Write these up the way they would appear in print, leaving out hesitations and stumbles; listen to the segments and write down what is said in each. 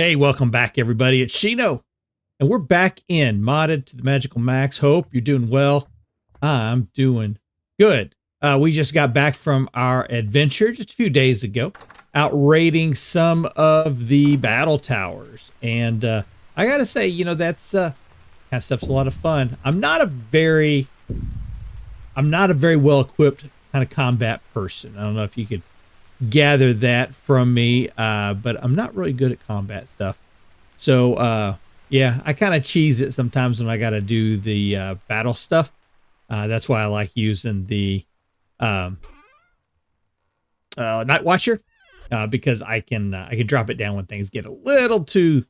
Hey, welcome back, everybody. It's Shino, and we're back in Modded to the Magical Max. Hope you're doing well. I'm doing good. We just got back from our adventure just a few days ago, out raiding some of the battle towers. And I gotta say, you know, that's kind of stuff's a lot of fun. I'm not a very well equipped kind of combat person. I don't know if you could gather that from me, but I'm not really good at combat stuff. So yeah, I kind of cheese it sometimes when I got to do the battle stuff. That's why I like using the Night Watcher, because I can drop it down when things get a little too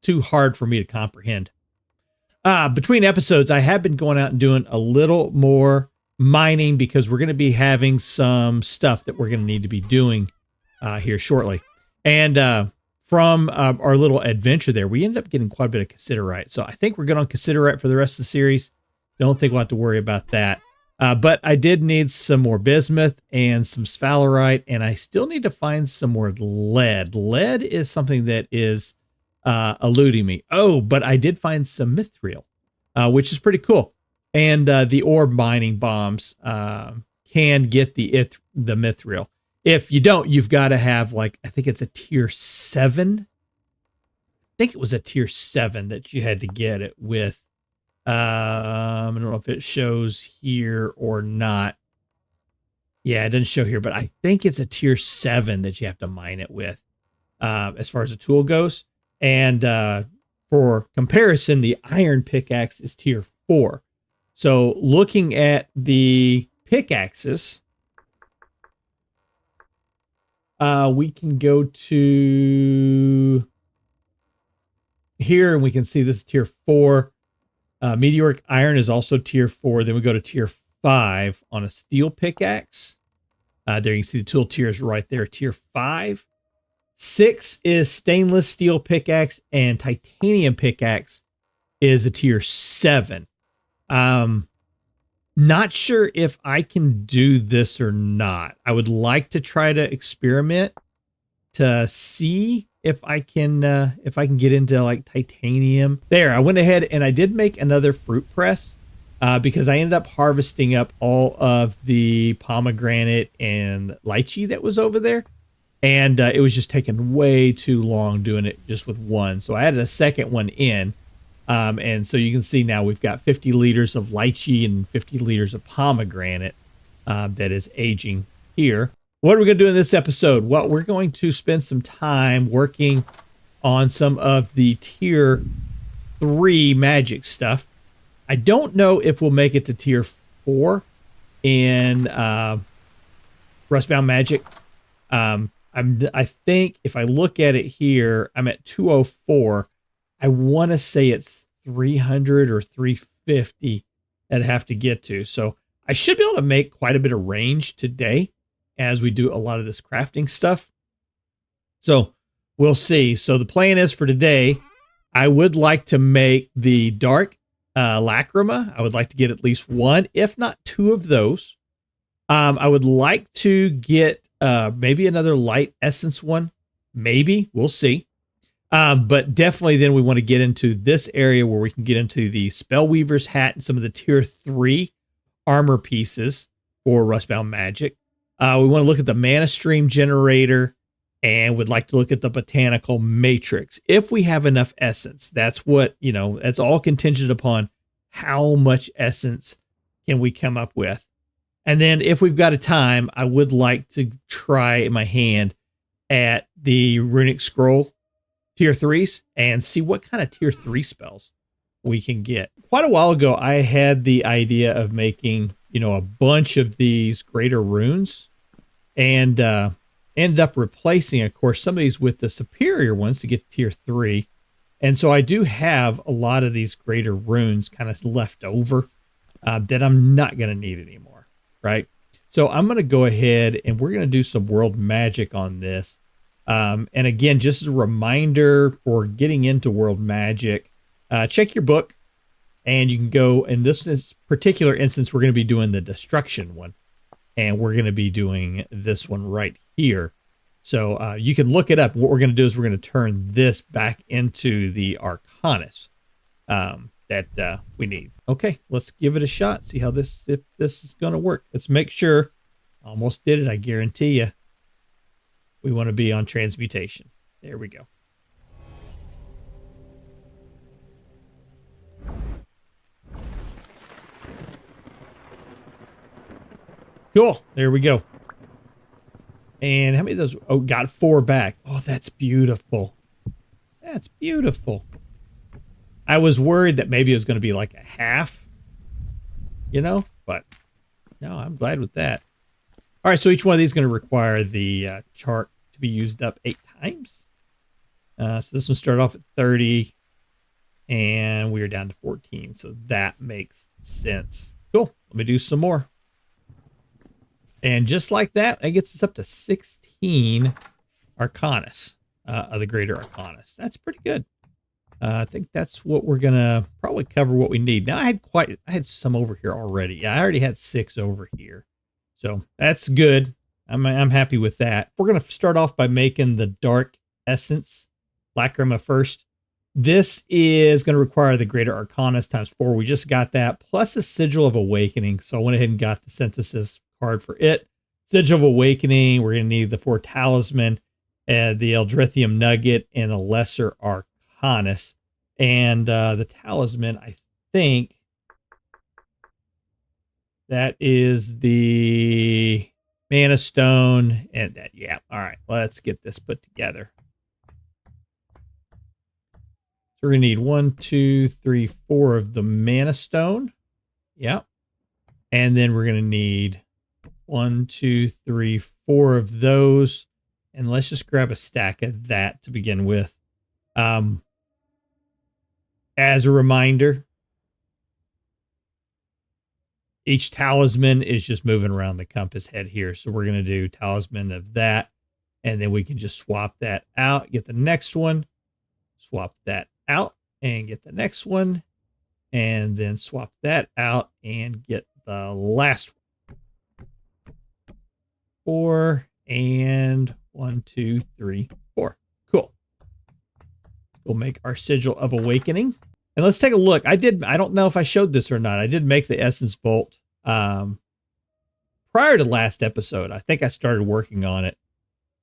hard for me to comprehend. Between episodes, I have been going out and doing a little more mining because we're going to be having some stuff that we're going to need to be doing here shortly. And from our little adventure there, we ended up getting quite a bit of cassiterite. So I think we're good on cassiterite for the rest of the series. Don't think we'll have to worry about that. But I did need some more bismuth and some sphalerite, and I still need to find some more lead. Lead is something that is eluding me. Oh, but I did find some mithril, which is pretty cool. And the orb mining bombs can get the mithril. If you don't, you've got to have, like, I think it's a tier 7. I think it was a tier 7 that you had to get it with. I don't know if it shows here or not. Yeah, it doesn't show here, but I think it's a tier 7 that you have to mine it with, as far as the tool goes. And for comparison, the iron pickaxe is tier 4. So looking at the pickaxes, we can go to here and we can see this is tier 4. Meteoric iron is also tier 4. Then we go to tier 5 on a steel pickaxe. There you can see the tool tiers right there, tier 5. 6 is stainless steel pickaxe, and titanium pickaxe is a tier 7. Not sure if I can do this or not. I would like to try to experiment to see if I can get into like titanium. There, I went ahead and I did make another fruit press because I ended up harvesting up all of the pomegranate and lychee that was over there. And it was just taking way too long doing it just with one. So I added a second one in. And so you can see now we've got 50 liters of lychee and 50 liters of pomegranate that is aging here. What are we going to do in this episode? Well, we're going to spend some time working on some of the tier 3 magic stuff. I don't know if we'll make it to tier 4 in Rustbound Magic. I think if I look at it here, I'm at 204. I want to say it's 300 or 350 that I have to get to. So I should be able to make quite a bit of range today as we do a lot of this crafting stuff. So we'll see. So the plan is for today, I would like to make the dark lacrima. I would like to get at least 1, if not 2 of those. I would like to get maybe another light essence one. Maybe. We'll see. But definitely then we want to get into this area where we can get into the Spellweaver's hat and some of the tier 3 armor pieces for Rustbound Magic. We want to look at the Manastream generator and would like to look at the botanical matrix. If we have enough essence, that's what, you know, that's all contingent upon how much essence can we come up with. And then if we've got a time, I would like to try my hand at the runic scroll tier 3s and see what kind of tier 3 spells we can get. Quite a while ago, I had the idea of making, you know, a bunch of these greater runes and ended up replacing, of course, some of these with the superior ones to get to tier 3. And so I do have a lot of these greater runes kind of left over that I'm not going to need anymore, right? So I'm going to go ahead and we're going to do some world magic on this. And again, just as a reminder for getting into world magic, check your book and you can go, in this particular instance, we're going to be doing the destruction one. And we're going to be doing this one right here. So you can look it up. What we're going to do is we're going to turn this back into the Arcanus that we need. Okay, let's give it a shot. See how if this is going to work. Let's make sure. Almost did it, I guarantee you. We want to be on transmutation. There we go. Cool. There we go. And how many of those? Oh, got 4 back. Oh, that's beautiful. That's beautiful. I was worried that maybe it was going to be like a half, you know, but no, I'm glad with that. All right, so each one of these is going to require the chart to be used up 8 times. So this one started off at 30, and we are down to 14. So that makes sense. Cool. Let me do some more. And just like that, that gets us up to 16 Arcanus of the Greater Arcanus. That's pretty good. I think that's what we're going to probably cover what we need. Now, I had some over here already. Yeah, I already had 6 over here. So that's good. I'm happy with that. We're going to start off by making the Dark Essence Lacrima first. This is going to require the Greater Arcanus times 4. We just got that, plus a Sigil of Awakening. So I went ahead and got the synthesis card for it. Sigil of Awakening, we're going to need the 4 Talisman, the Eldrithium Nugget, and the Lesser Arcanus. And the Talisman, I think that is the Mana Stone. And that, yeah. All right, let's get this put together. So we're going to need 1, 2, 3, 4 of the Mana Stone. Yep. And then we're going to need 1, 2, 3, 4 of those. And let's just grab a stack of that to begin with. As a reminder, each talisman is just moving around the compass head here. So we're going to do talisman of that. And then we can just swap that out, get the next one, swap that out, and get the next one. And then swap that out and get the last one. 4 and 1, 2, 3, 4. Cool. We'll make our Sigil of Awakening. And let's take a look. I don't know if I showed this or not. I did make the Essence Vault prior to last episode. I think I started working on it.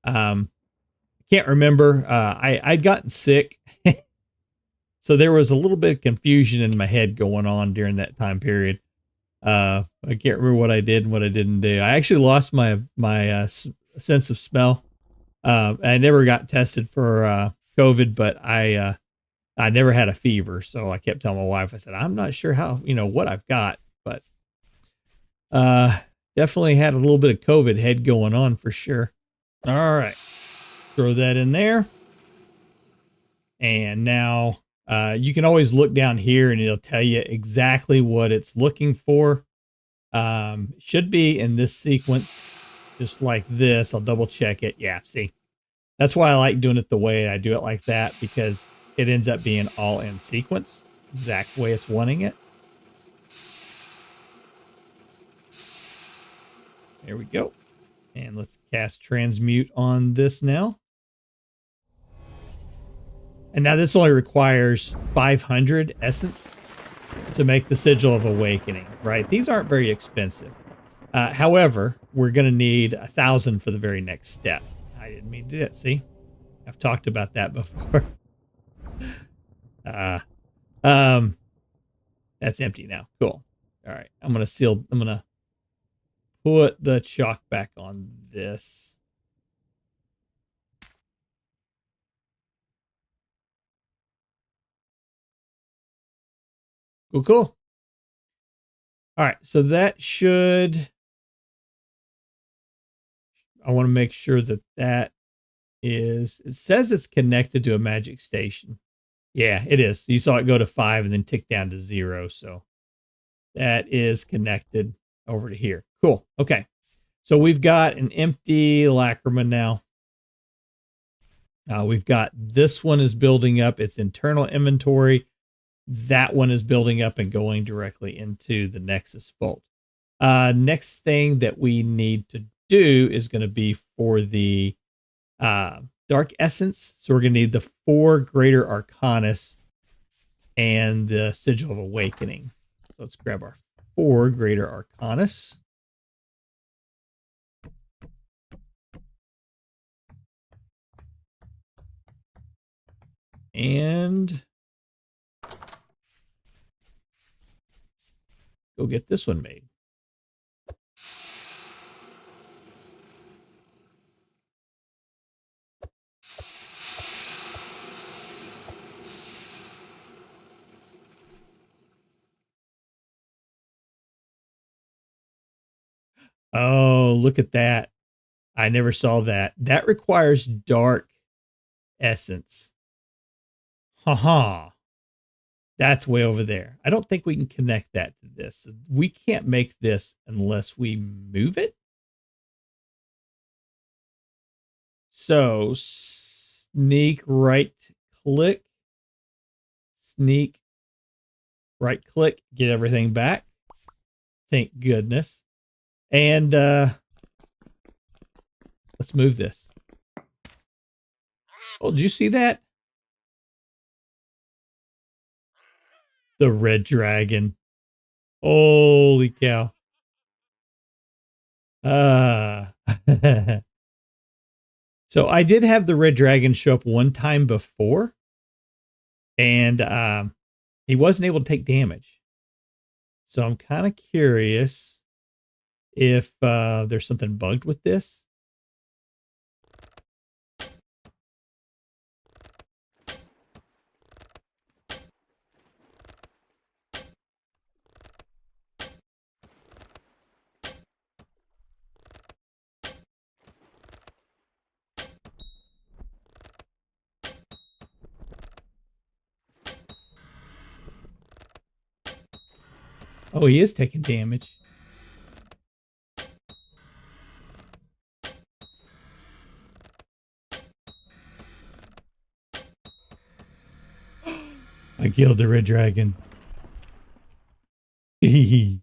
Can't remember. I'd gotten sick. So there was a little bit of confusion in my head going on during that time period. I can't remember what I did and what I didn't do. I actually lost my sense of smell. I never got tested for COVID, but I never had a fever. So I kept telling my wife, I said, I'm not sure how, what I've got, but definitely had a little bit of COVID head going on for sure. All right. Throw that in there. And now you can always look down here and it'll tell you exactly what it's looking for. Should be in this sequence, just like this. I'll double check it. Yeah, see, that's why I like doing it the way I do it like that, because it ends up being all in sequence, exact way it's wanting it. There we go. And let's cast Transmute on this now. And now this only requires 500 essence to make the Sigil of Awakening, right? These aren't very expensive. However, we're going to need 1,000 for the very next step. I didn't mean to do that. See, I've talked about that before. That's empty now. Cool. All right. I'm going to put the chalk back on this. Cool. All right. So that should, I want to make sure that is, it says it's connected to a magic station. Yeah, it is. You saw it go to 5 and then tick down to 0. So that is connected over to here. Cool. Okay. So we've got an empty Lacrima now. We've got this one is building up its internal inventory. That one is building up and going directly into the Nexus Vault. Next thing that we need to do is going to be for the Dark Essence. So we're going to need the 4 Greater Arcanas and the Sigil of Awakening. So let's grab our 4 Greater Arcanas. And go get this one made. Oh, look at that. I never saw that. That requires Dark Essence. Haha. That's way over there. I don't think we can connect that to this. We can't make this unless we move it. So sneak right click, sneak right click, get everything back. Thank goodness. And let's move this. Oh, did you see that? The red dragon. Holy cow. So I did have the red dragon show up one time before, and he wasn't able to take damage. So I'm kind of curious if there's something bugged with this. Oh, he is taking damage. I killed the red dragon. It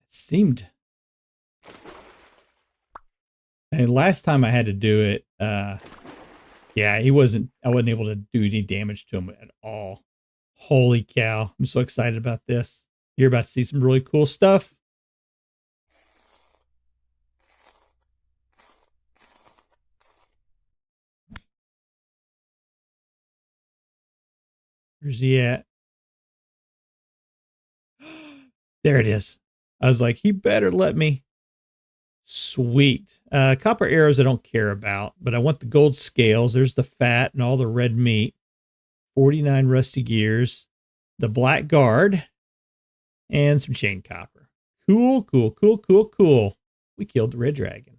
seemed. And last time I had to do it, yeah, I wasn't able to do any damage to him at all. Holy cow. I'm so excited about this. You're about to see some really cool stuff. Where's he at? There it is. I was like, he better let me. Sweet. Copper arrows I don't care about, but I want the gold scales. There's the fat and all the red meat. 49 rusty gears. The black guard. And some chain copper. Cool, cool, cool, cool, cool. We killed the red dragon.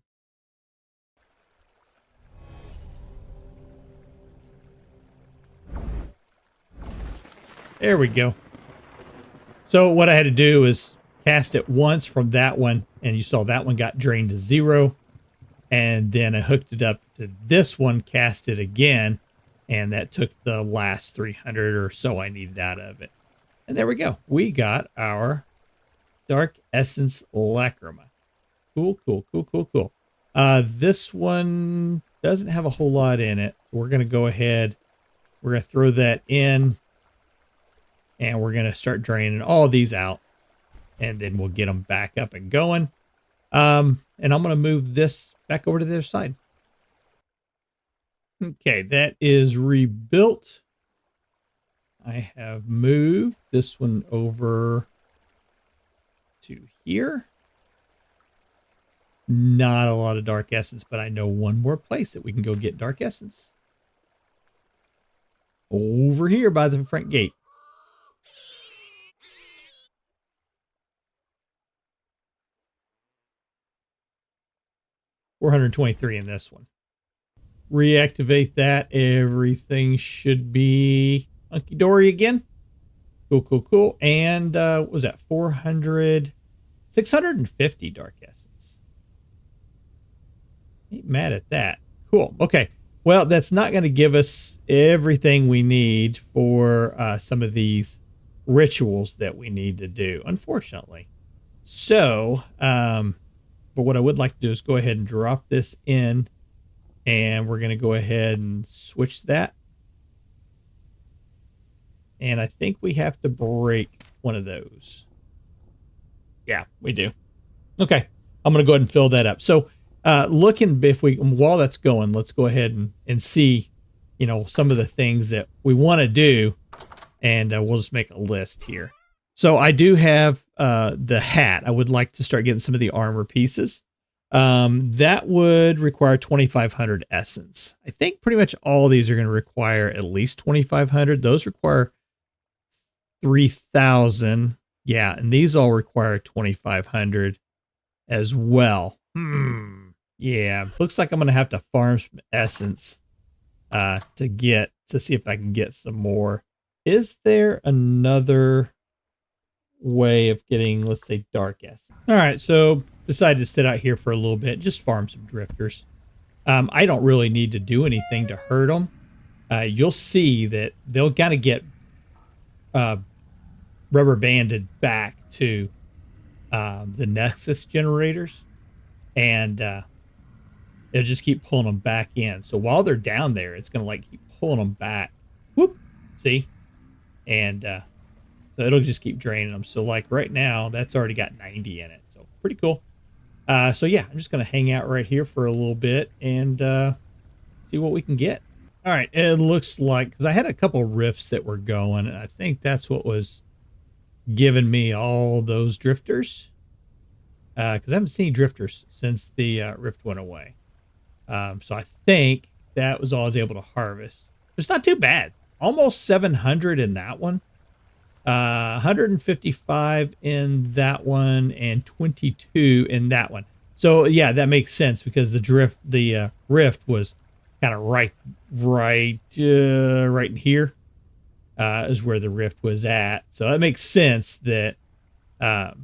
There we go. So what I had to do is cast it once from that one, and you saw that one got drained to 0. And then I hooked it up to this one, cast it again, and that took the last 300 or so I needed out of it. And there we go. We got our Dark Essence Lacrima. Cool, cool, cool, cool, cool. This one doesn't have a whole lot in it. We're going to go ahead. We're going to throw that in. And we're going to start draining all of these out. And then we'll get them back up and going. And I'm going to move this back over to the other side. Okay, that is rebuilt. I have moved this one over to here. Not a lot of Dark Essence, but I know one more place that we can go get Dark Essence. Over here by the front gate. $423 in this one. Reactivate that. Everything should be hunky-dory again. Cool, cool, cool. And what was that? 650 Dark Essence. Ain't mad at that. Cool. Okay. Well, that's not going to give us everything we need for some of these rituals that we need to do, unfortunately. So, but what I would like to do is go ahead and drop this in, and we're going to go ahead and switch that. And I think we have to break one of those. Yeah, we do. Okay, I'm going to go ahead and fill that up. So looking, if we, while that's going, let's go ahead and see, you know, some of the things that we want to do, and we'll just make a list here. So I do have the hat. I would like to start getting some of the armor pieces. That would require 2,500 essence. I think pretty much all of these are going to require at least 2,500. Those require 3,000. Yeah, and these all require 2,500 as well. Yeah, looks like I'm going to have to farm some essence to see if I can get some more. Is there another way of getting, let's say, dark essence? All right, so decided to sit out here for a little bit, just farm some drifters. I don't really need to do anything to hurt them. You'll see that they'll kind of get rubber banded back to the Nexus generators, and it'll just keep pulling them back in. So while they're down there, it's going to like keep pulling them back. Whoop, see? And so it'll just keep draining them. So like right now, that's already got 90 in it. So pretty cool. So yeah, I'm just going to hang out right here for a little bit and see what we can get. All right, it looks like, because I had a couple rifts that were going, and I think that's what was giving me all those drifters. Because I haven't seen drifters since the rift went away. So I think that was all I was able to harvest. It's not too bad. Almost 700 in that one. 155 in that one, and 22 in that one. So yeah, that makes sense because the rift was kind of right in here is where the rift was at. So that makes sense that that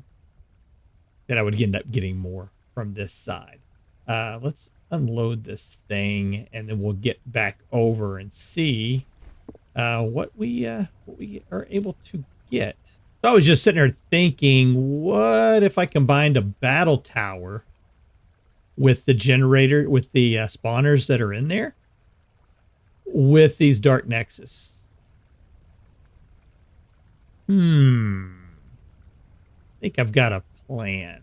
I would end up getting more from this side. Let's unload this thing, and then we'll get back over and see what we are able to get. So I was just sitting there thinking, what if I combined a battle tower with the generator, with the spawners that are in there, with these dark nexus? I think I've got a plan.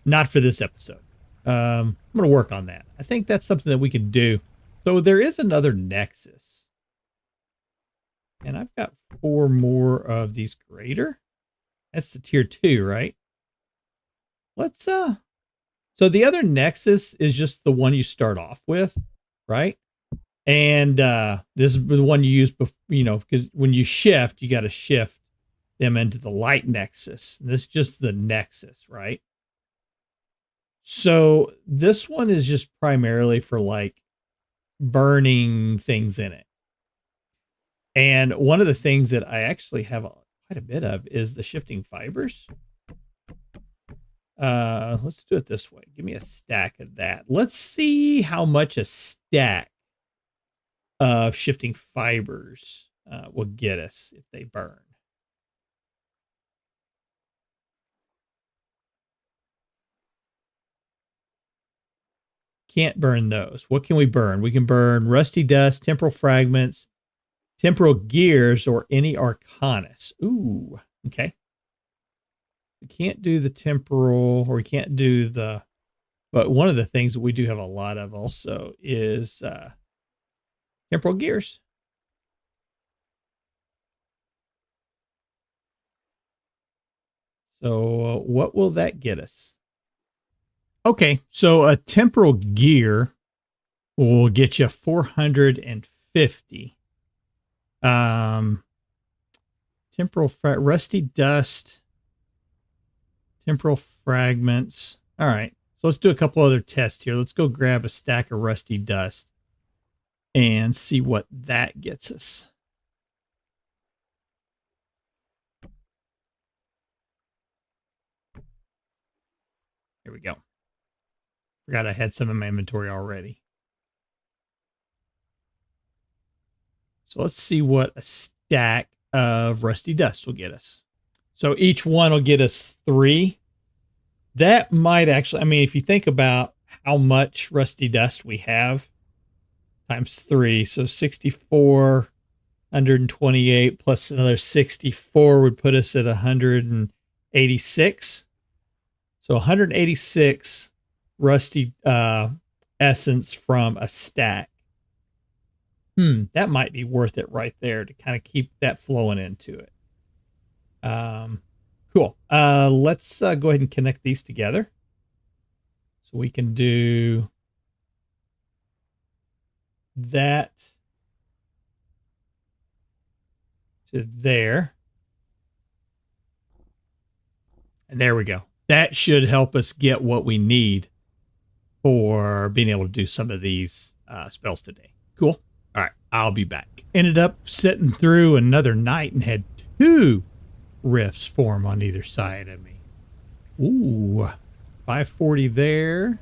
Not for this episode. I'm going to work on that. I think that's something that we could do. So there is another nexus. And I've got 4 more of these greater. That's the tier 2, right? Let's, so the other nexus is just the one you start off with, right? And this is the one you use, you know, because when you shift, you got to shift them into the light nexus. And this is just the nexus, right? So this one is just primarily for like burning things in it. And one of the things that I actually have quite a bit of is the shifting fibers. Let's do it this way. Give me a stack of that. Let's see how much a stack of shifting fibers will get us if they burn. Can't burn those. What can we burn? We can burn rusty dust, temporal fragments, temporal gears, or any arcanus. Ooh, okay. We can't do the temporal, or we can't do the, but one of the things that we do have a lot of also is temporal gears. So what will that get us? Okay, so a temporal gear will get you 450. Temporal rusty dust, temporal fragments. All right, so let's do a couple other tests here. Let's go grab a stack of rusty dust and see what that gets us. Here we go. Forgot I had some in my inventory already. So let's see what a stack of rusty dust will get us. So each one will get us 3. That might actually, I mean, if you think about how much rusty dust we have times 3, so 64, 128 plus another 64 would put us at 186. So 186 rusty essence from a stack. That might be worth it right there to kind of keep that flowing into it. Cool. Let's go ahead and connect these together. So we can do that to there. And there we go. That should help us get what we need for being able to do some of these spells today. Cool. All right, I'll be back. Ended up sitting through another night and had 2 rifts form on either side of me. Ooh, 540 there.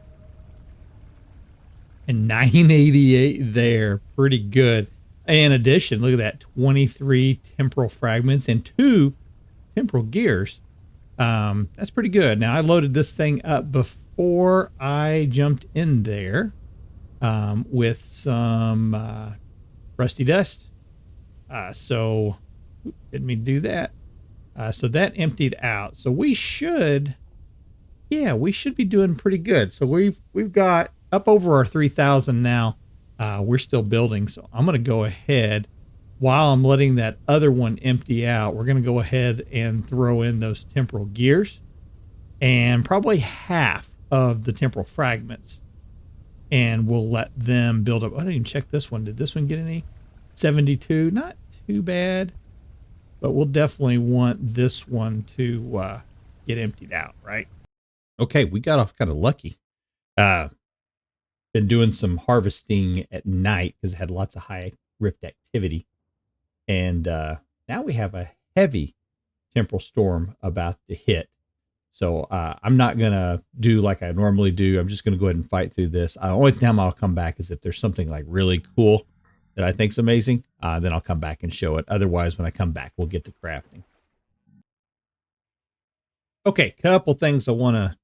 And 988 there. Pretty good. In addition, look at that. 23 temporal fragments and 2 temporal gears. That's pretty good. Now, I loaded this thing up before I jumped in there with some rusty dust. So, didn't mean to do that. So that emptied out. So we should be doing pretty good. So we've got up over our 3,000 now. We're still building. So I'm going to go ahead while I'm letting that other one empty out. We're going to go ahead and throw in those temporal gears and probably half of the temporal fragments. And we'll let them build up. I didn't even check this one. Did this one get any? 72. Not too bad. But we'll definitely want this one to get emptied out, right? Okay, we got off kind of lucky. Been doing some harvesting at night because it had lots of high rift activity. And now we have a heavy temporal storm about to hit. So I'm not going to do like I normally do. I'm just going to go ahead and fight through this. The only time I'll come back is if there's something like really cool that I think's amazing. Then I'll come back and show it. Otherwise, when I come back, we'll get to crafting. Okay, couple things I want to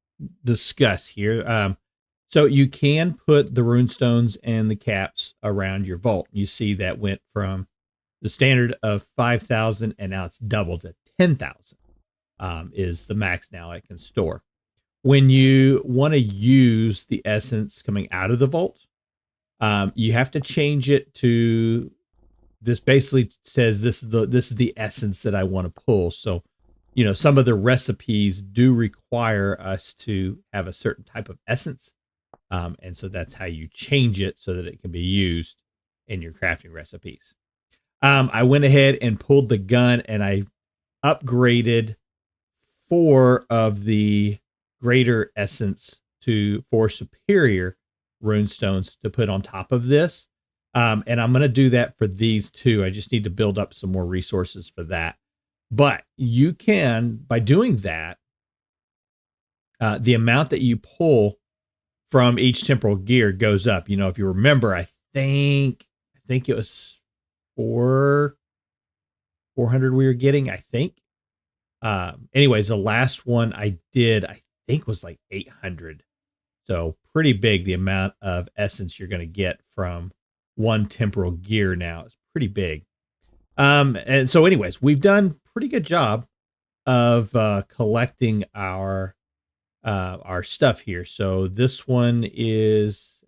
discuss here. So you can put the runestones and the caps around your vault. You see that went from the standard of 5,000 and now it's doubled to 10,000 is the max now it can store. When you want to use the essence coming out of the vault, you have to change it to this. Basically says this is the essence that I want to pull. So, you know, some of the recipes do require us to have a certain type of essence. And so that's how you change it so that it can be used in your crafting recipes. I went ahead and pulled the gun and I upgraded 4 of the greater essence to 4 superior runestones to put on top of this. And I'm going to do that for these 2. I just need to build up some more resources for that. But you can, by doing that, the amount that you pull from each temporal gear goes up. You know, if you remember, I think it was 400 we were getting, I think. Anyways, the last one I did, I think was like 800. So pretty big. The amount of essence you're going to get from one temporal gear now is pretty big. And so anyways, we've done pretty good job of collecting our stuff here. So this one is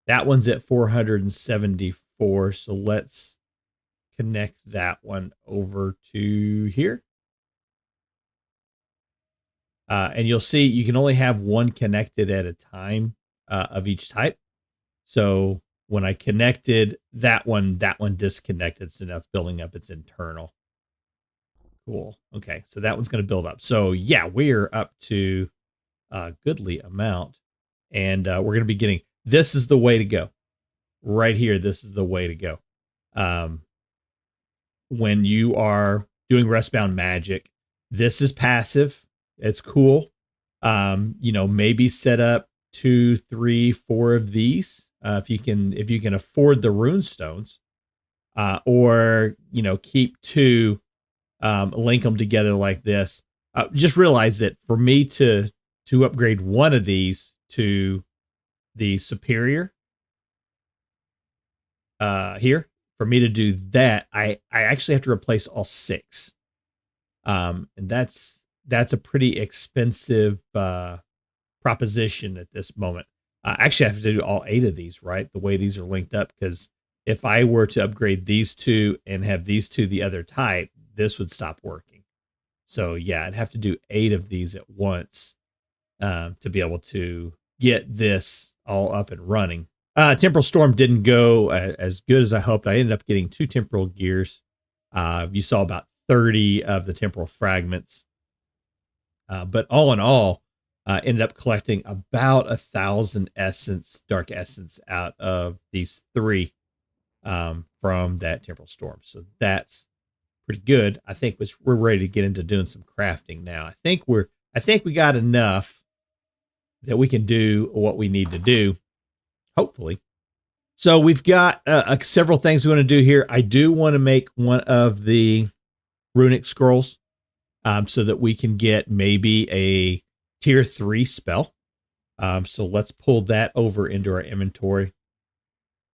that one's at 474. So let's connect that one over to here. And you'll see you can only have one connected at a time of each type. So when I connected that one disconnected. So now it's building up its internal. Cool. Okay. So that one's going to build up. So yeah, we're up to a goodly amount. And we're going to be getting, this is the way to go. Right here, this is the way to go. When you are doing Rustbound magic, this is passive. It's cool. You know, maybe set up 2, 3, 4 of these if you can afford the rune stones, or you know, keep 2, link them together like this. Just realize that for me to upgrade one of these to the superior here, for me to do that, I actually have to replace all 6. And that's a pretty expensive proposition at this moment. Actually, I have to do all 8 of these, right? The way these are linked up, because if I were to upgrade these 2 and have these 2 the other type, this would stop working. So yeah, I'd have to do 8 of these at once to be able to get this all up and running. Temporal Storm didn't go as good as I hoped. I ended up getting 2 temporal gears. You saw about 30 of the temporal fragments. But all in all, ended up collecting about 1,000 essence, dark essence, out of these 3 from that temporal storm. So that's pretty good. I think we're ready to get into doing some crafting now. I think we got enough that we can do what we need to do, hopefully. So we've got several things we want to do here. I do want to make one of the runic scrolls so that we can get maybe a tier 3 spell. So let's pull that over into our inventory,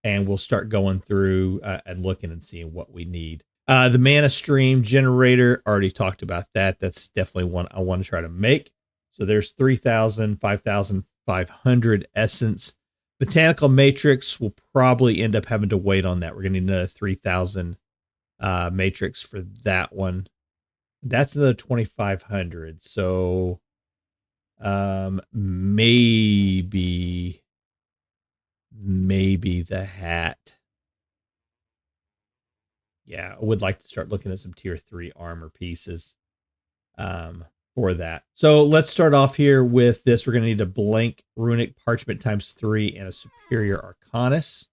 and we'll start going through and looking and seeing what we need. The Manastream generator, already talked about that. That's definitely one I want to try to make. So there's 3,000, 5,500 essence. Botanical matrix will probably end up having to wait on that. We're going to need another 3,000 matrix for that one. That's another 2,500. So maybe the hat. Yeah, I would like to start looking at some tier 3 armor pieces for that. So let's start off here with this. We're going to need a blank runic parchment ×3 and a superior arcanus.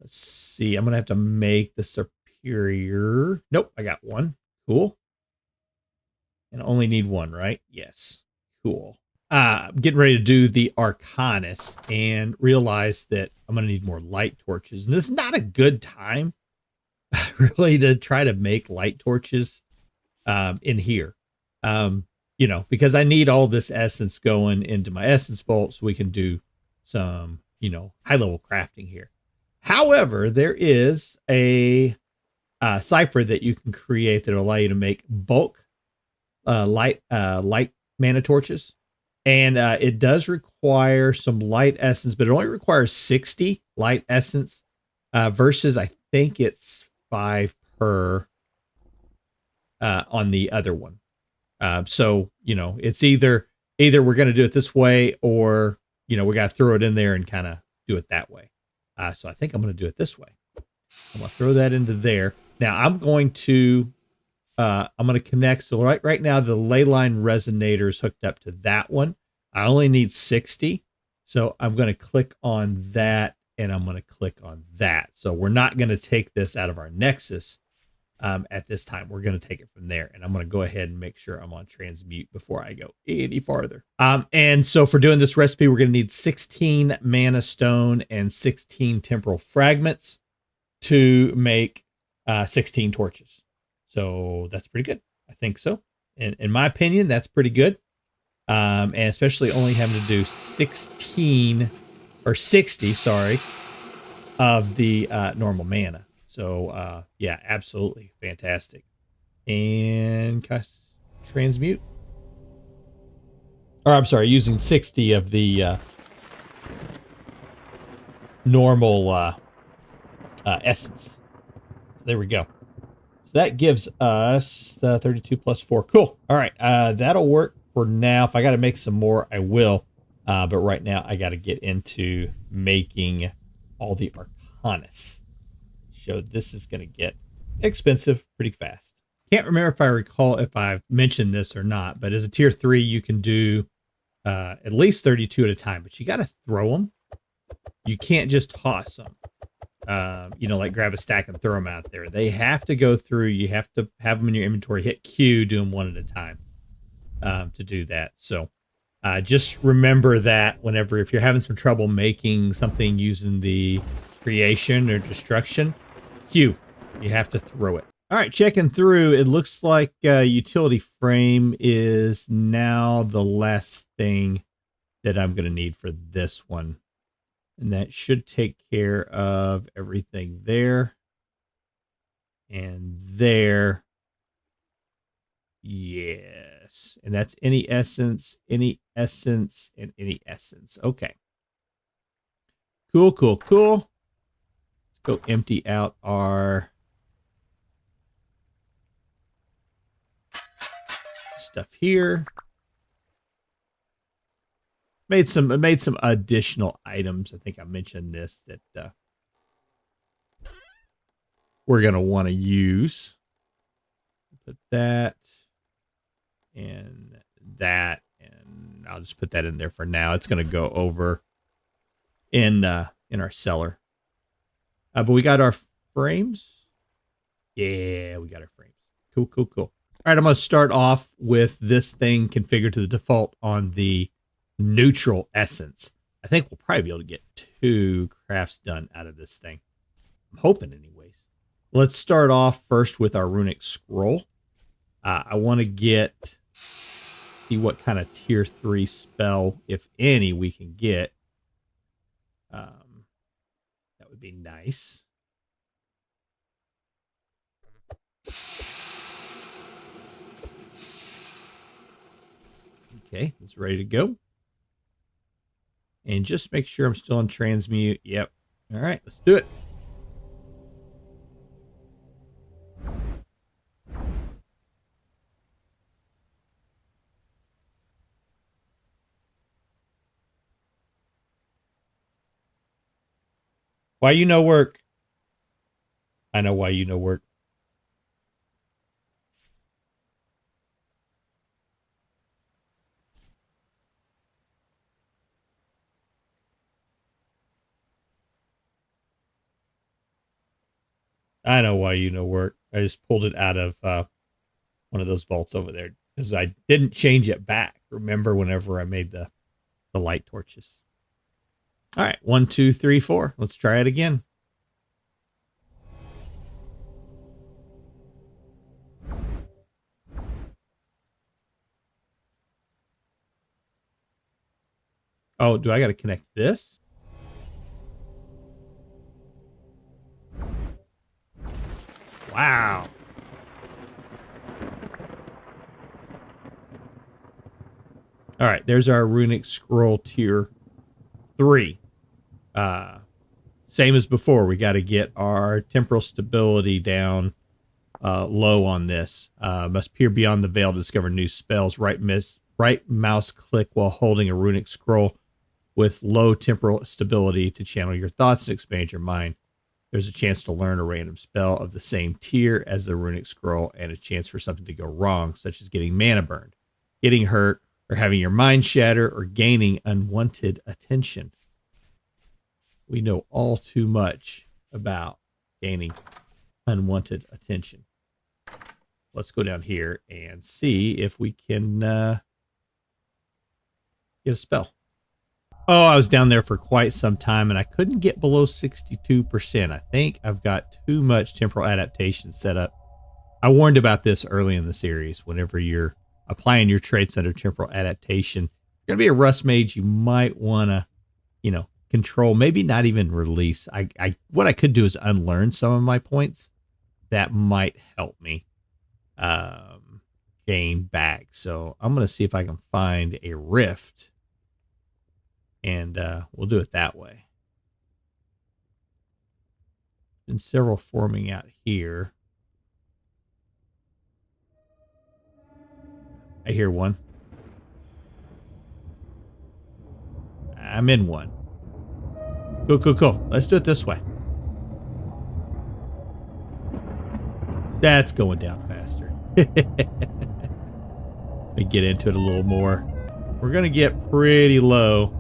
Let's see. I'm going to have to make the superior. Nope, I got one. Cool. And I only need one, right? Yes. Cool. Getting ready to do the arcanus and realize that I'm going to need more light torches. And this is not a good time really to try to make light torches in here. Because I need all this essence going into my essence vault so we can do some, high level crafting here. However, there is a cipher that you can create that will allow you to make bulk light mana torches. And it does require some light essence, but it only requires 60 light essence versus I think it's 5 per on the other one. So, it's either we're going to do it this way or, we got to throw it in there and kind of do it that way. So I think I'm going to do it this way. I'm going to throw that into there. Now I'm going to connect. So right now the ley line resonator is hooked up to that one. I only need 60. So I'm going to click on that and I'm going to click on that. So we're not going to take this out of our Nexus at this time. We're going to take it from there, and I'm going to go ahead and make sure I'm on transmute before I go any farther. And so for doing this recipe, we're going to need 16 mana stone and 16 temporal fragments to make 16 torches. So that's pretty good. I think so. And in my opinion, that's pretty good. And especially only having to do 60 of the normal mana. So, yeah, absolutely fantastic. And transmute. Or I'm sorry, using 60 of the normal essence. So there we go. So that gives us 32 plus 4. Cool. All right, that'll work for now. If I got to make some more, I will. But right now, I got to get into making all the arcanus. So this is going to get expensive pretty fast. Can't remember if I've mentioned this or not, but as a tier 3, you can do at least 32 at a time, but you got to throw them. You can't just toss them. Like grab a stack and throw them out there. They have to go through. You have to have them in your inventory, hit Q, do them one at a time to do that. So just remember that if you're having some trouble making something using the creation or destruction, Q, you have to throw it. All right, checking through. It looks like utility frame is now the last thing that I'm going to need for this one. And that should take care of everything there. And there. Yes. And that's any essence, and any essence. Okay. Cool, cool, cool. Let's go empty out our stuff here. Made some additional items. I think I mentioned this that we're gonna want to use. Put that and that, and I'll just put that in there for now. It's gonna go over in our cellar. But we got our frames. Yeah, we got our frames. Cool, cool, cool. All right, I'm gonna start off with this thing configured to the default on the neutral essence. I think we'll probably be able to get 2 crafts done out of this thing. I'm hoping anyways. Let's start off first with our runic scroll. I want to see what kind of tier 3 spell, if any, we can get. That would be nice. Okay, it's ready to go. And just make sure I'm still on transmute. Yep. All right, let's do it. Why you no work? I know why you no work. I know why you no work. I just pulled it out of one of those vaults over there because I didn't change it back. Remember whenever I made the light torches. All right, 1, 2, 3, 4. Let's try it again. Oh, do I got to connect this? Wow. All right, there's our runic scroll tier 3. Same as before, we got to get our temporal stability down low on this. Must peer beyond the veil to discover new spells. Right mouse click while holding a runic scroll with low temporal stability to channel your thoughts and expand your mind. There's a chance to learn a random spell of the same tier as the runic scroll and a chance for something to go wrong, such as getting mana burned, getting hurt, or having your mind shatter, or gaining unwanted attention. We know all too much about gaining unwanted attention. Let's go down here and see if we can get a spell. Oh, I was down there for quite some time and I couldn't get below 62%. I think I've got too much temporal adaptation set up. I warned about this early in the series. Whenever you're applying your traits under temporal adaptation, you're going to be a rust mage. You might want to, control, maybe not even release. What I could do is unlearn some of my points. That might help me gain back. So I'm going to see if I can find a rift. And we'll do it that way. Been several forming out here. I hear one. I'm in one. Cool, cool, cool. Let's do it this way. That's going down faster. Let me get into it a little more. We're going to get pretty low.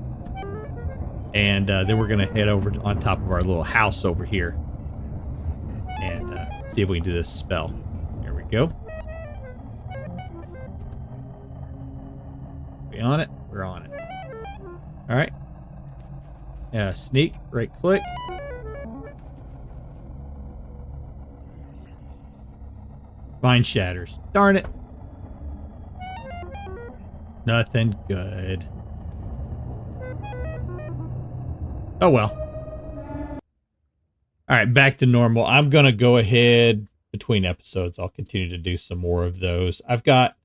And then we're going to head over on top of our little house over here. And see if we can do this spell. Here we go. We on it? We're on it. All right. Sneak, right click. Mine shatters. Darn it. Nothing good. Oh well. All right, back to normal. I'm going to go ahead between episodes. I'll continue to do some more of those. I've got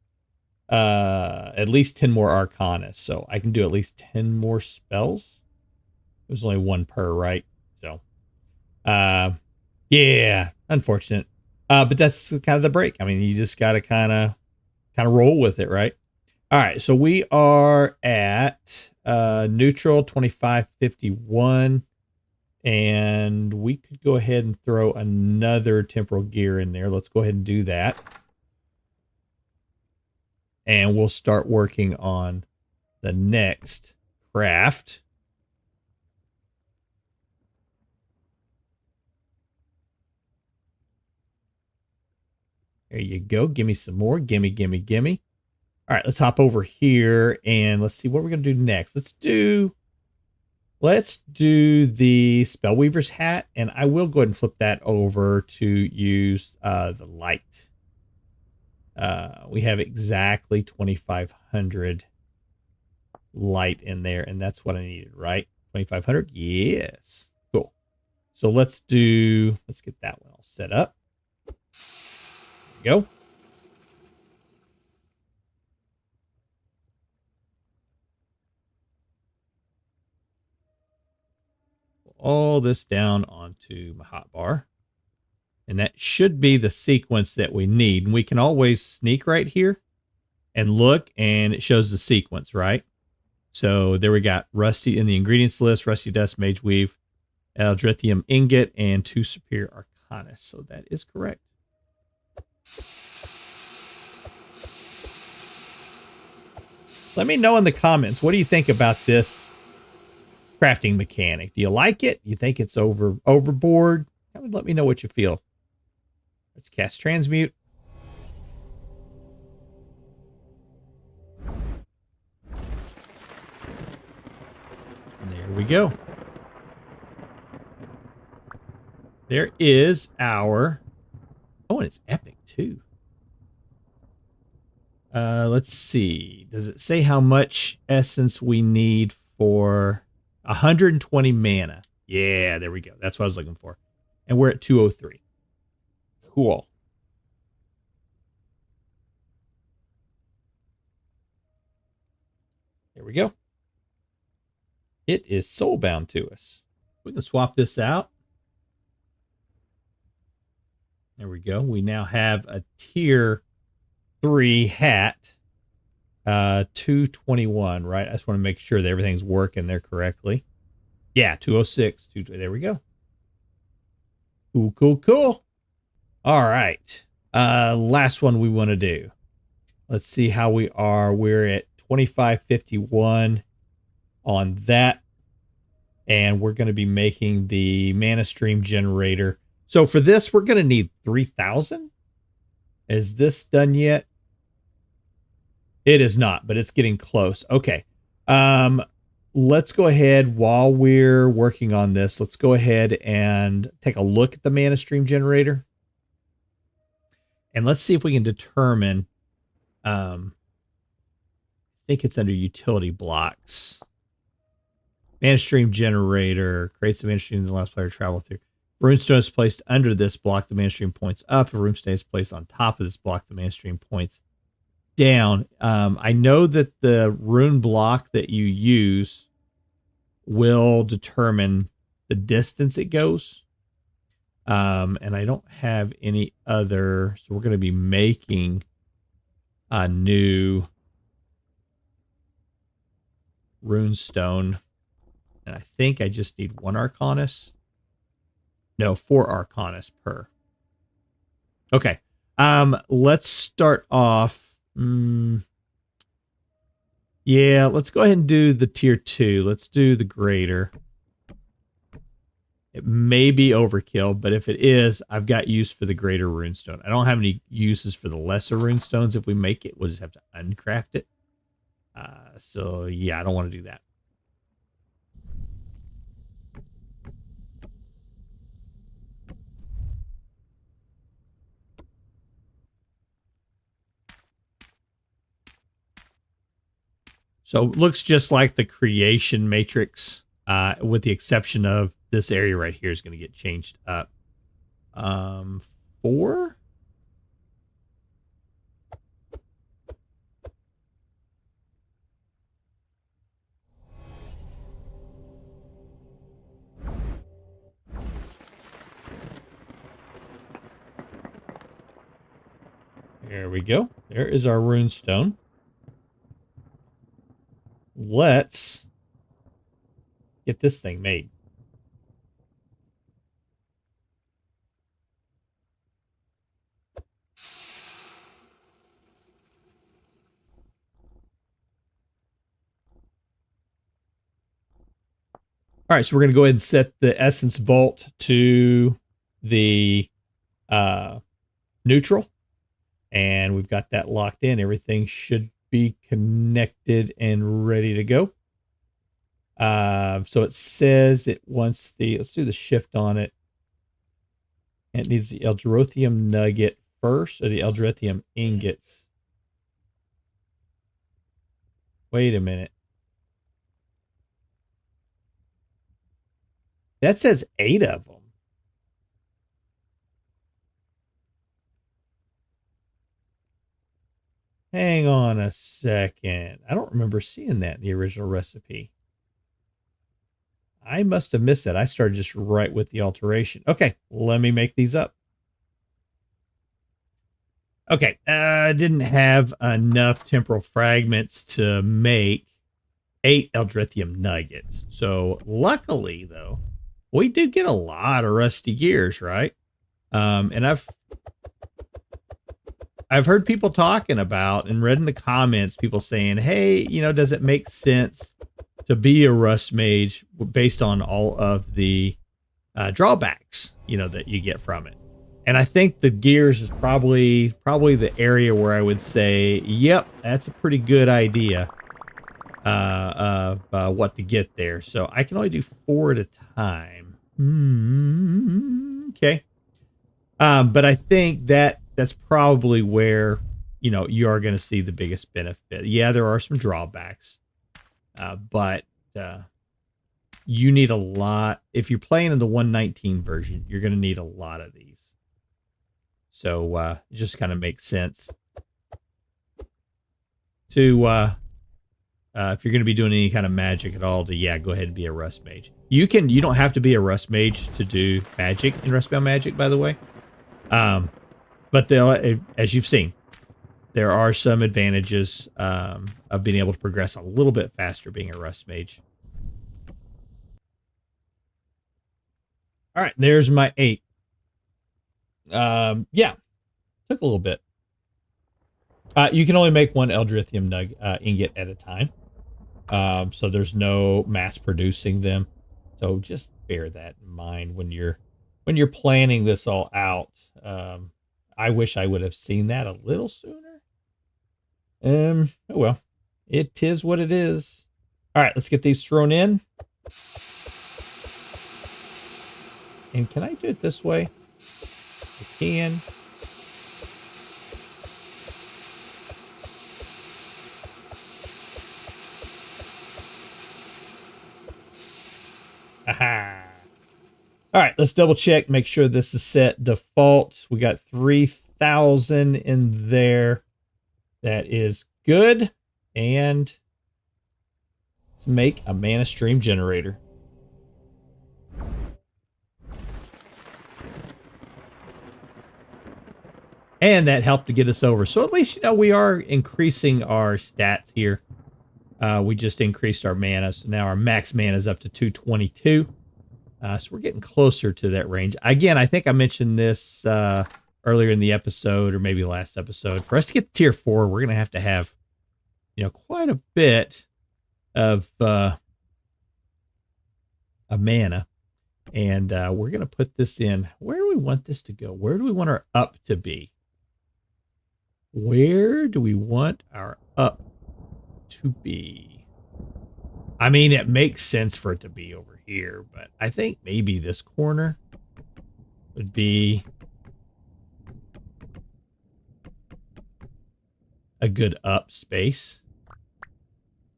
at least 10 more Arcanas, so I can do at least 10 more spells. There's only one per, right? So, yeah, unfortunate. But that's kind of the break. I mean, you just got to kind of roll with it, right? All right, so we are at neutral 2551, and we could go ahead and throw another temporal gear in there. Let's go ahead and do that. And we'll start working on the next craft. There you go. Give me some more. Gimme, gimme, gimme. All right, let's hop over here and let's see what we're going to do next. Let's do the Spellweaver's hat, and I will go ahead and flip that over to use the light. We have exactly 2,500 light in there, and that's what I needed, right? 2,500? Yes. Cool. So let's get that one all set up. There we go. All this down onto my hotbar. And that should be the sequence that we need. And we can always sneak right here and look, and it shows the sequence, right? So there we got Rusty in the ingredients list, Rusty Dust, Mage Weave, Eldrithium Ingot, and 2 Superior Arcana. So that is correct. Let me know in the comments, what do you think about this crafting mechanic? Do you like it? You think it's overboard? Let me know what you feel. Let's cast Transmute. And there we go. There is our... Oh, and it's epic too. Let's see. Does it say how much essence we need for 120 mana? Yeah, there we go. That's what I was looking for. And we're at 203. Cool. There we go. It is soulbound to us. We can swap this out. There we go. We now have a tier 3 hat. 221, right? I just want to make sure that everything's working there correctly. Yeah, 206. There we go. Cool, cool, cool. All right. Last one we want to do. Let's see how we are. We're at 2551 on that. And we're going to be making the Manastream generator. So for this, we're going to need 3,000. Is this done yet? It is not, but it's getting close. Okay. Let's go ahead while we're working on this. Let's go ahead and take a look at the Manastream generator. And let's see if we can determine, I think it's under utility blocks. Manastream generator creates a Manastream that allows player to travel through. Runestone is placed under this block. The Manastream points up. If Runestone is placed on top of this block, the Manastream points down. I know that the rune block that you use will determine the distance it goes. And I don't have any other, so we're going to be making a new runestone. And I think I just need 1 Arcanus. No, 4 Arcanus per. Okay. Let's start off. Yeah, let's go ahead and do the tier 2. Let's do the greater. It may be overkill, but if it is, I've got use for the greater runestone. I don't have any uses for the lesser runestones. If we make it, we'll just have to uncraft it. So yeah, I don't want to do that. So it looks just like the creation matrix, with the exception of this area right here is going to get changed up. 4. There we go. There is our runestone. Let's get this thing made. All right, so we're going to go ahead and set the essence bolt to the neutral. And we've got that locked in. Everything should be connected and ready to go. So it says it wants the, let's do the shift on it. It needs the Eldrithium nugget first, or the Eldrithium ingots. Wait a minute. That says 8 of them. Hang on a second. I don't remember seeing that in the original recipe. I must have missed that. I started just right with the alteration. Okay, let me make these up. Okay, I didn't have enough temporal fragments to make 8 Eldrithium nuggets. So luckily, though, we do get a lot of rusty gears, right? And I've heard people talking about and read in the comments, people saying, hey, you know, does it make sense to be a rust mage based on all of the drawbacks, you know, that you get from it? And I think the gears is probably the area where I would say, yep, that's a pretty good idea of what to get there. So I can only do 4 at a time. Okay. But I think that's probably where, you know, you are going to see the biggest benefit. Yeah, there are some drawbacks, but you need a lot. If you're playing in the 119 version, you're going to need a lot of these. So it just kind of makes sense to, if you're going to be doing any kind of magic at all, to, yeah, go ahead and be a rust mage. You don't have to be a rust mage to do magic in Rustbound Magic, by the way. But as you've seen, there are some advantages of being able to progress a little bit faster being a rust mage. All right, there's my 8. Yeah, took a little bit. You can only make 1 Eldrithium ingot at a time. So there's no mass producing them. So just bear that in mind when you're planning this all out. I wish I would have seen that a little sooner. Oh well, it is what it is. All right, let's get these thrown in. And can I do it this way? I can. Aha. All right, let's double check, make sure this is set default. We got 3,000 in there. That is good. And let's make a Manastream generator. And that helped to get us over. So at least, you know, we are increasing our stats here. We just increased our mana. So now our max mana is up to 222. So we're getting closer to that range. Again, I think I mentioned this earlier in the episode, or maybe last episode. For us to get to tier 4, we're going to have, you know, quite a bit of mana. And we're going to put this in. Where do we want this to go? Where do we want our up to be? Where do we want our up to be? I mean, it makes sense for it to be over here, but I think maybe this corner would be a good up space.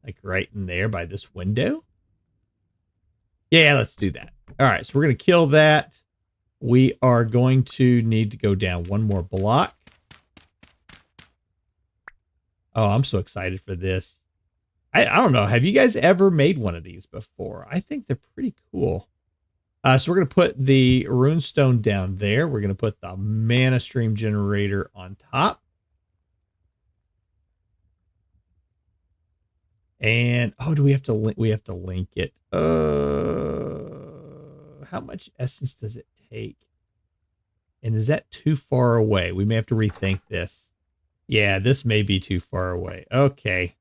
like right in there by this window. Yeah, let's do that. All right, so we're going to kill that. We are going to need to go down one more block. Oh, I'm so excited for this. I don't know. Have you guys ever made one of these before? I think they're pretty cool. So we're going to put the runestone down there. We're going to put the Manastream generator on top. And, oh, do we have to link? We have to link it. How much essence does it take? And is that too far away? We may have to rethink this. Yeah, this may be too far away. Okay.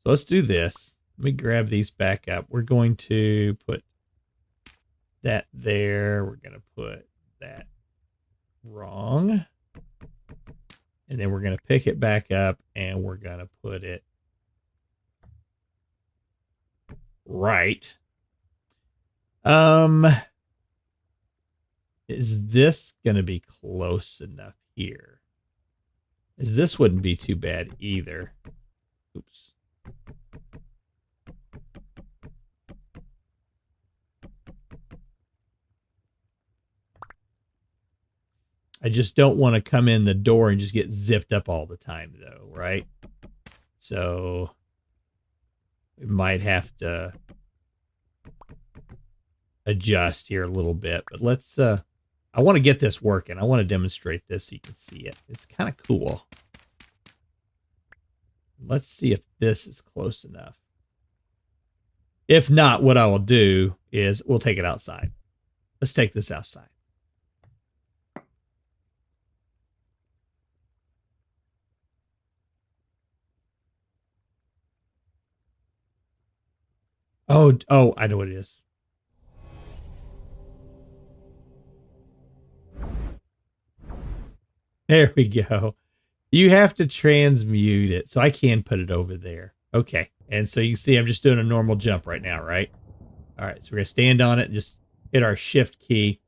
So let's do this. Let me grab these back up. We're going to put that there. We're going to put that wrong. And then we're going to pick it back up and we're going to put it right. Is this going to be close enough here? This wouldn't be too bad either. Oops. I just don't want to come in the door and just get zipped up all the time, though, right? So we might have to adjust here a little bit, but let's, I want to get this working. I want to demonstrate this so you can see it. It's kind of cool. Let's see if this is close enough. If not, what I will do is we'll take it outside. Let's take this outside. Oh, I know what it is. There we go. You have to transmute it. So I can put it over there. Okay. And so you can see I'm just doing a normal jump right now, right? All right. So we're going to stand on it and just hit our shift key.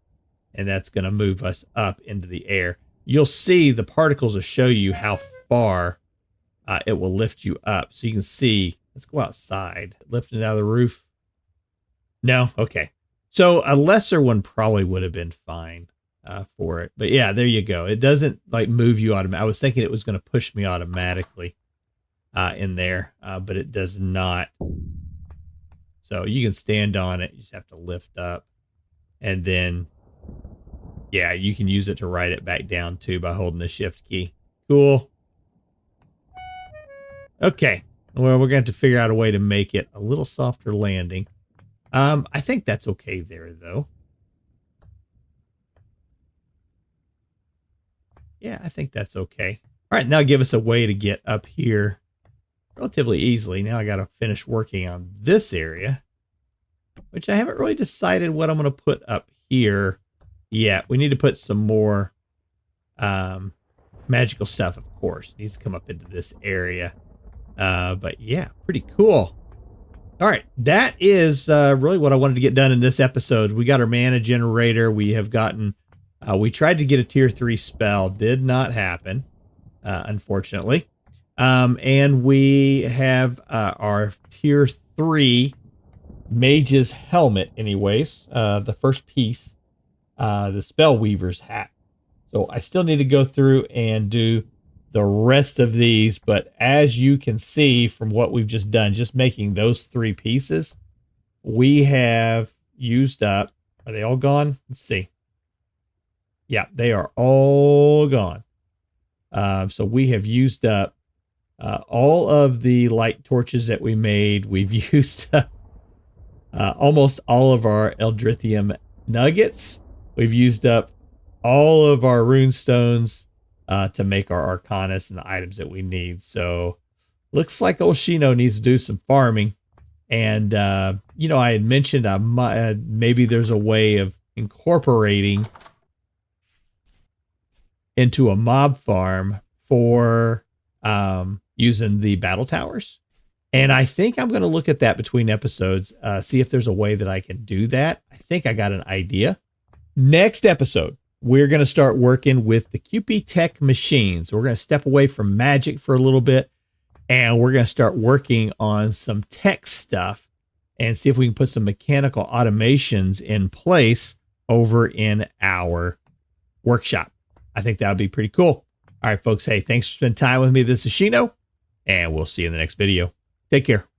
And that's going to move us up into the air. You'll see the particles will show you how far it will lift you up. So you can see. Let's go outside. Lifting it out of the roof. No? Okay. So a lesser one probably would have been fine for it. But yeah, there you go. It doesn't like move you automatically. I was thinking it was going to push me automatically in there, but it does not. So you can stand on it. You just have to lift up. And then, yeah, you can use it to ride it back down too by holding the shift key. Cool. Okay. Well, we're going to have to figure out a way to make it a little softer landing. I think that's okay there, though. Yeah, I think that's okay. All right, now give us a way to get up here relatively easily. Now I got to finish working on this area, which I haven't really decided what I'm going to put up here yet. We need to put some more magical stuff, of course. It needs to come up into this area. But yeah, pretty cool. All right, that is really what I wanted to get done in this episode. We got our mana generator. We have gotten, we tried to get a tier 3 spell. Did not happen, unfortunately. And we have our tier 3 mage's helmet anyways. The first piece, the Spellweaver's hat. So I still need to go through and do the rest of these, but as you can see from what we've just done, just making those 3 pieces, we have used up. Are they all gone? Let's see. Yeah, they are all gone. So we have used up all of the light torches that we made. We've used up almost all of our Eldrithium nuggets. We've used up all of our rune stones to make our Arcanus and the items that we need. So looks like old Shino needs to do some farming. And, you know, I had mentioned maybe there's a way of incorporating into a mob farm for using the battle towers. And I think I'm going to look at that between episodes, see if there's a way that I can do that. I think I got an idea. Next episode, we're going to start working with the Hakobi-te machines. We're going to step away from magic for a little bit And we're going to start working on some tech stuff and see if we can put some mechanical automations in place over in our workshop. I think that would be pretty cool. All right, folks. Hey, thanks for spending time with me. This is Shino, and we'll see you in the next video. Take care.